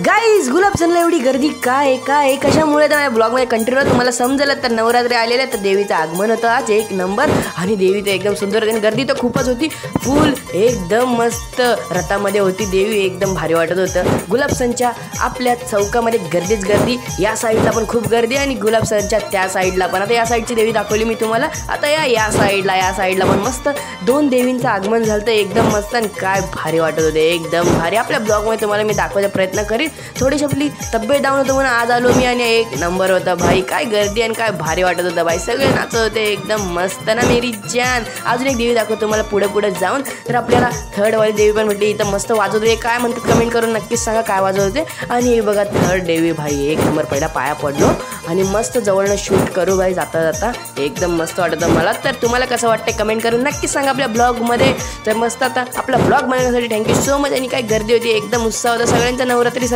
Guys गुलाबसनला एवढी गर्दी काय कशामुळे तर माझ्या ब्लॉगमध्ये कंटिन्यू तुम्हाला समजलं तर नवरात्री आलेले तर देवीचं आगमन होतं आज एक नंबर आणि देवी तर एकदम सुंदर होती. गर्दी तर खूपच होती, फुल एकदम मस्त रथामध्ये होती देवी, एकदम भारी वाटत होतं. गुलाबसनच्या आपल्या चौकामध्ये गर्दीच गर्दी, या साईडला पण खूप गर्दी आणि गुलाबसनच्या त्या साईडला पण. आता या साईडची देवी दाखवली मी तुम्हाला, आता या साईडला पण मस्त दोन देवींचं आगमन झालं एकदम मस्त आणि काय भारी वाटत होते, एकदम भारी. आपल्या ब्लॉगमध्ये तुम्हाला मी दाखवायचा प्रयत्न करीन. थोडीशी आपली तब्येत डाऊन होतं म्हणून आज आलो मी आणि एक नंबर होता भाई. काय गर्दी आणि काय भारी वाटत होतं भाई, सगळे नाचत होते एकदम मस्त ना मेरी जान. अजून एक देवी दाखवतो तुम्हाला पुढे जाऊन. तर आपल्याला थर्ड वाली देवी पण भेटली, इथं मस्त वाजवत होते. काय म्हणतात कमेंट करून नक्कीच सांगा काय वाजवत होते. आणि हे बघा थर्ड देवी भाई, एक नंबर. पहिला पाया पडलो आणि मस्त जवळनं शूट करू भाई जाता एकदम मस्त वाटत मला. तर तुम्हाला कसं वाटतं कमेंट करून नक्कीच सांगा आपल्या ब्लॉगमध्ये. तर मस्त आता आपला ब्लॉग बनवण्यासाठी थँक्यू सो मच. आणि काय गर्दी होती, एकदम उत्साह होता सगळ्यांचा नवरात्री